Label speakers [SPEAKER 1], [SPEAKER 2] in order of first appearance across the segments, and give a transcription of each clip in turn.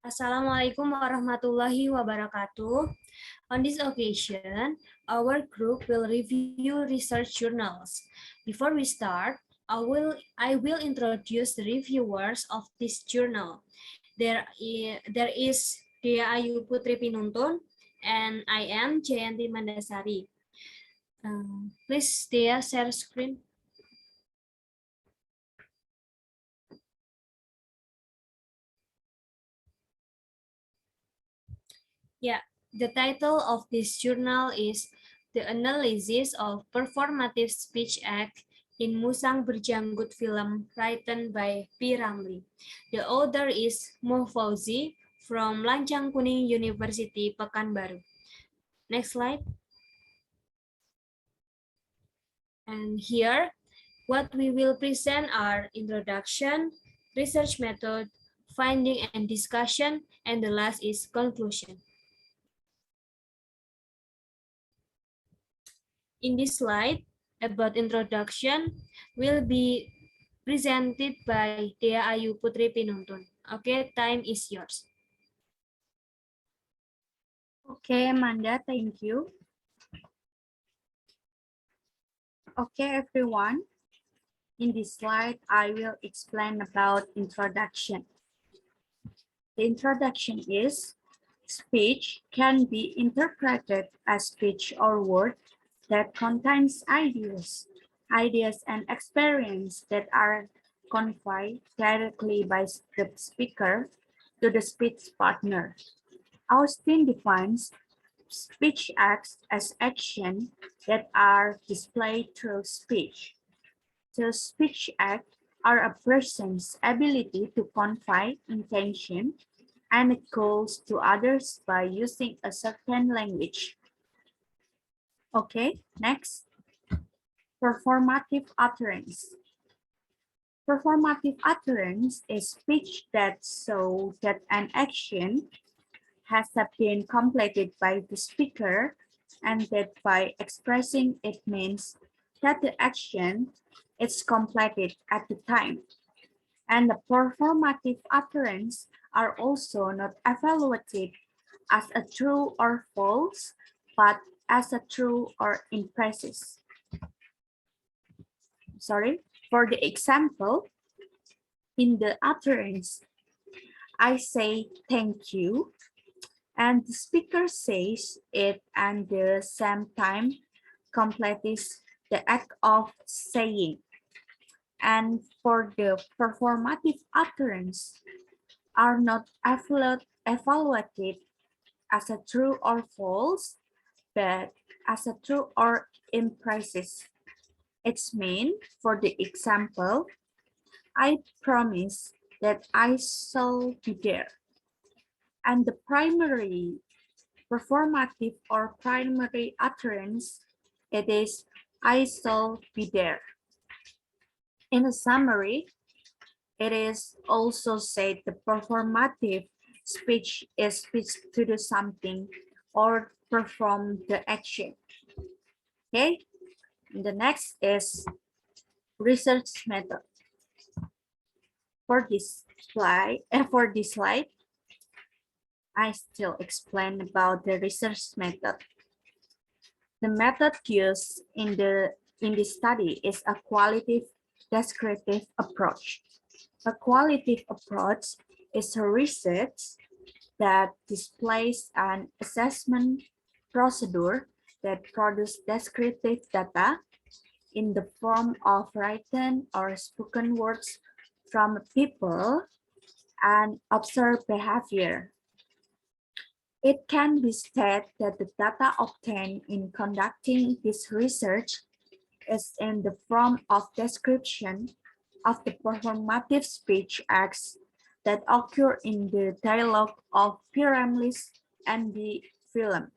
[SPEAKER 1] Assalamualaikum warahmatullahi wabarakatuh. On this occasion, our group will review research journals. Before we start, I will introduce the reviewers of this journal. There is Dea Ayu Putri Pinuntun, and I am Jayanti Mandasari. Please, Dea, share screen. Yeah, the title of this journal is The Analysis of Performative Speech Act in Musang Berjanggut Film, written by P. Ramli. The author is Mo Fauzi from Lancang Kuning University, Pekanbaru. Next slide. And here, what we will present are introduction, research method, finding and discussion, and the last is conclusion. In this slide, about introduction will be presented by Dea Ayu Putri Pinuntun. Okay, time is yours.
[SPEAKER 2] Okay, Amanda, thank you. Okay, everyone. In this slide, I will explain about introduction. The introduction is speech can be interpreted as speech or word that contains ideas and experience that are conveyed directly by the speaker to the speech partner. Austin defines speech acts as action that are displayed through speech. The speech act are a person's ability to convey intention and goals to others by using a certain language. Okay, next. Performative utterance. Performative utterance is speech that shows that an action has been completed by the speaker and that by expressing it means that the action is completed at the time. And the performative utterance are also not evaluated as a true or false, but as a true or imprecise. For the example, in the utterance, I say thank you, and the speaker says it and the same time completes the act of saying. And for the performative utterance are not evaluated as a true or false, but as a true or imprecise. It's mean, for the example, I promise that I shall be there. And the primary performative or primary utterance, it is I shall be there. In a summary, it is also said the performative speech is speech to do something or perform the action. Okay, and the next is research method. For this slide, I still explain about the research method. The method used in this study is a qualitative descriptive approach. A qualitative approach is a research that displays an assessment procedure that produces descriptive data in the form of written or spoken words from people and observed behavior. It can be stated that the data obtained in conducting this research is in the form of description of the performative speech acts that occur in the dialogue of Pyramlis and the film.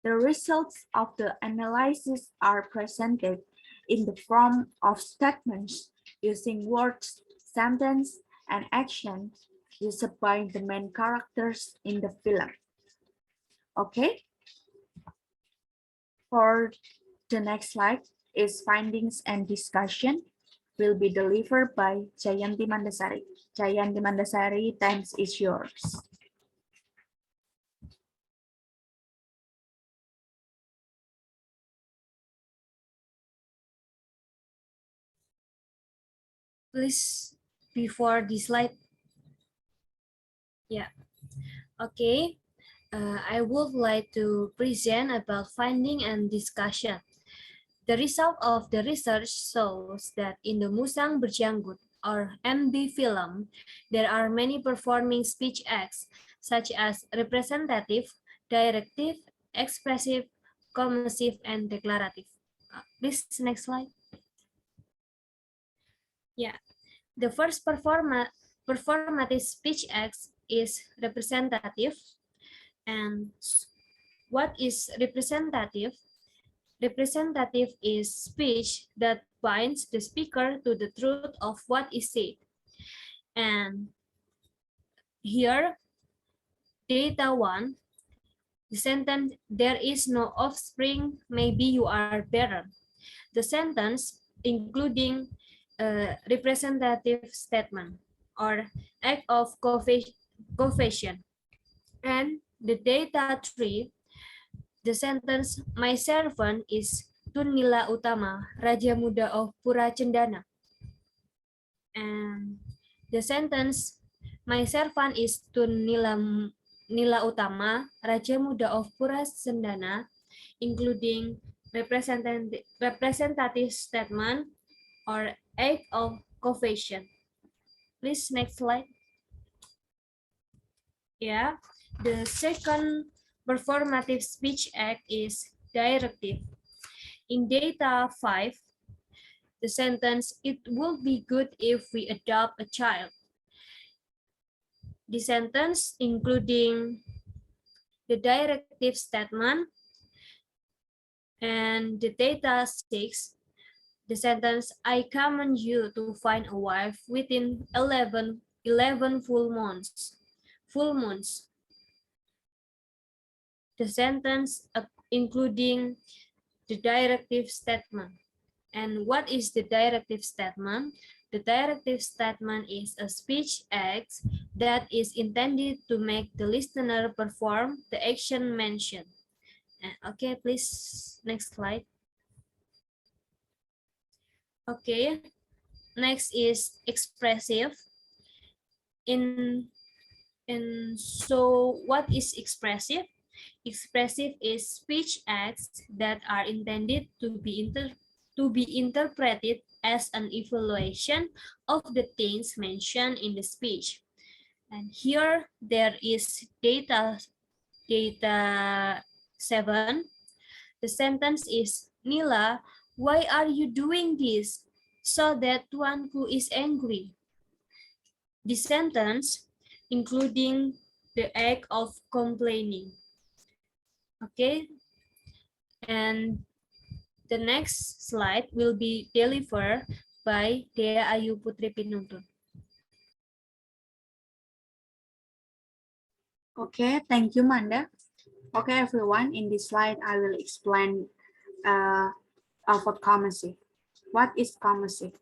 [SPEAKER 2] The results of the analysis are presented in the form of statements using words, sentence, and action used by the main characters in the film. Okay. For the next slide is findings and discussion. will be delivered by Jayanti Mandasari. Jayanti Mandasari, time is yours.
[SPEAKER 1] Please, before the slide. Yeah, okay. I would like to present about finding and discussion. The result of the research shows that in the Musang Berjanggut or MB film, there are many performing speech acts such as representative, directive, expressive, commercive, and declarative. Please, next slide. Yeah, the first performative speech act is representative. And what is representative? Representative is speech that binds the speaker to the truth of what is said. And here, data one, the sentence, there is no offspring, maybe you are better. The sentence, including a representative statement or act of confession. And the data three, the sentence, my servant is Tunila Utama, Raja Muda of Pura Cendana. And the sentence, my servant is Nila Utama, Raja Muda of Pura Cendana, including representative statement or act of confession. Please, next slide. Yeah, the second performative speech act is directive. In data 5, the sentence, it would be good if we adopt a child. The sentence, including the directive statement, and the data 6, the sentence, I command you to find a wife within 11 full months. The sentence, including the directive statement. And what is the directive statement? The directive statement is a speech act that is intended to make the listener perform the action mentioned. Okay, please, next slide. Okay, next is expressive. So what is expressive? Expressive is speech acts that are intended to be interpreted as an evaluation of the things mentioned in the speech. And here there is data 7. The sentence is, Nila, why are you doing this? So that Tuanku is angry. The sentence, including the act of complaining. Okay, and the next slide will be delivered by Dea Ayu Putri Pinuntun.
[SPEAKER 2] Okay, thank you, Manda. Okay, everyone, in this slide, I will explain about commercive. What is commercive?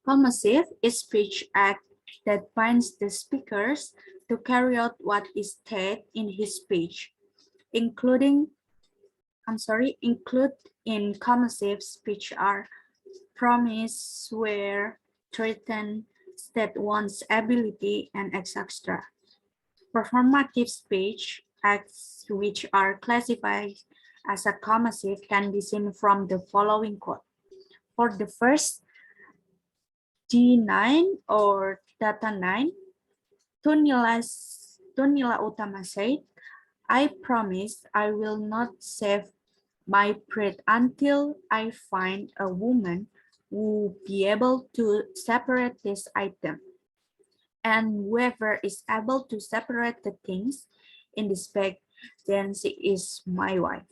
[SPEAKER 2] Commercive is speech act that binds the speakers to carry out what is said in his speech, include in commercive speech are promise, swear, threaten, state one's ability, and etc. Performative speech acts which are classified as a commercive can be seen from the following quote. For the first D9 or data 9, Tunila Utama said, I promise I will not save my bread until I find a woman who will be able to separate this item. And whoever is able to separate the things in this bag, then she is my wife.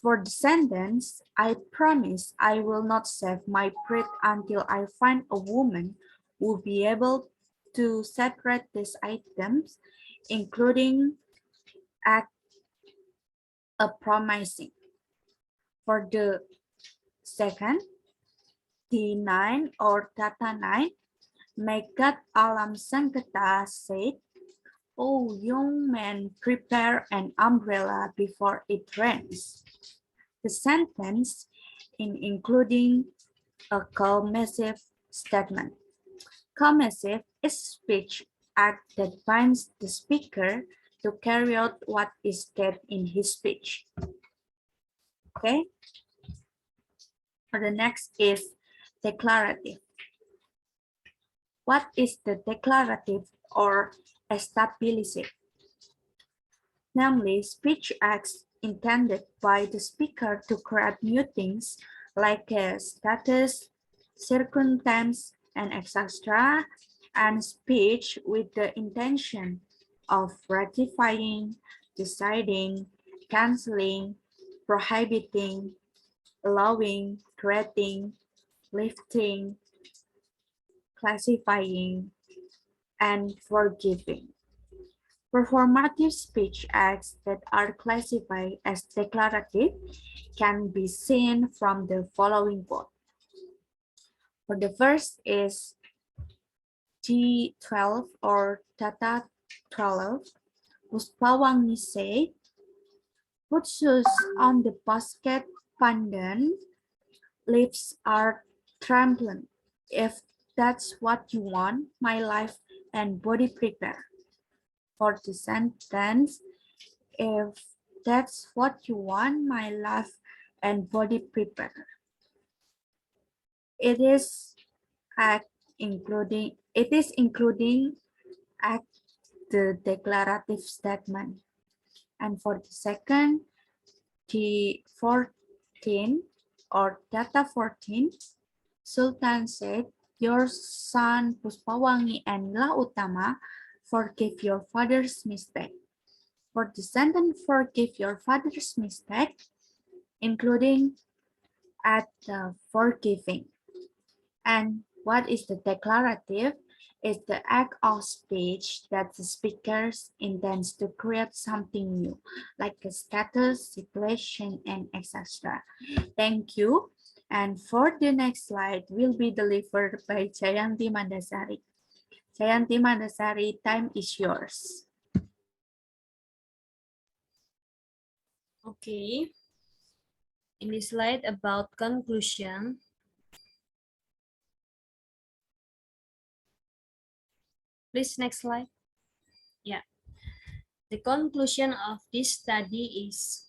[SPEAKER 2] For the sentence, I promise I will not save my bread until I find a woman who will be able to separate these items, including act of promising. For the second, D9 or Data 9, Megat Alam Sangketa said, "Oh, young man, prepare an umbrella before it rains." The sentence including a commissive statement. Commissive is speech act that binds the speaker to carry out what is said in his speech. Okay. The next is declarative. What is the declarative or established? Namely, speech acts intended by the speaker to create new things like a status, circumstance, and etc., and speech with the intention of ratifying, deciding, canceling, prohibiting, allowing, creating, lifting, classifying, and forgiving. Performative speech acts that are classified as declarative can be seen from the following quote. For the first is T12 or Tata 12. Puspawangi said, "Put shoes on the basket pandan, leaves are trembling. If that's what you want, my life and body prepare." For the sentence, "If that's what you want, my life and body prepare." It is including act the declarative statement. And for the second, the 14 or data 14, Sultan said, "Your son Puspawangi and La Utama forgive your father's mistake." For the sentence "forgive your father's mistake," including at the forgiving. And what is the declarative? Is the act of speech that the speaker intends to create something new, like a status, situation, and etc. Thank you. And for the next slide will be delivered by Jayanti Mandasari. Jayanti Mandasari, time is yours.
[SPEAKER 1] Okay. In the slide about conclusion, please next slide. Yeah. The conclusion of this study is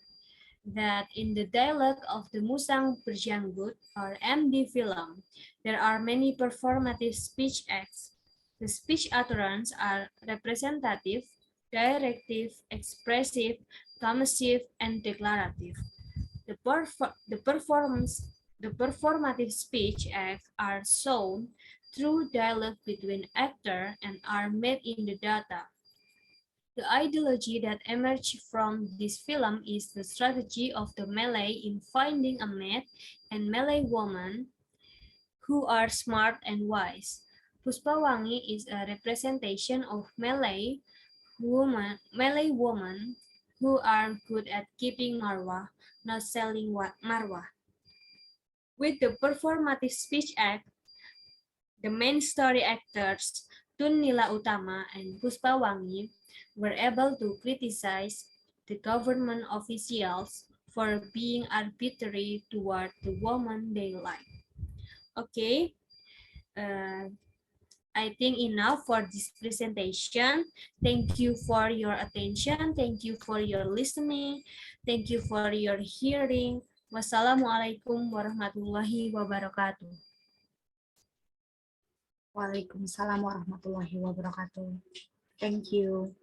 [SPEAKER 1] that in the dialogue of the Musang Berjanggut or MD film, there are many performative speech acts. The speech utterance are representative, directive, expressive, commissive, and declarative. The performative speech acts are shown through dialogue between actor and are made in the data. The ideology that emerged from this film is the strategy of the Malay in finding a mate and Malay woman who are smart and wise. Puspawangi is a representation of Malay women who are good at keeping marwah, not selling marwah. With the performative speech act, the main story actors Tun Nila Utama and Puspawangi were able to criticize the government officials for being arbitrary toward the woman they like. Okay, uh, I think enough for this presentation. Thank you for your attention. Thank you for your listening. Thank you for your hearing. Wassalamualaikum warahmatullahi wabarakatuh.
[SPEAKER 2] Waalaikumsalam warahmatullahi wabarakatuh. Thank you.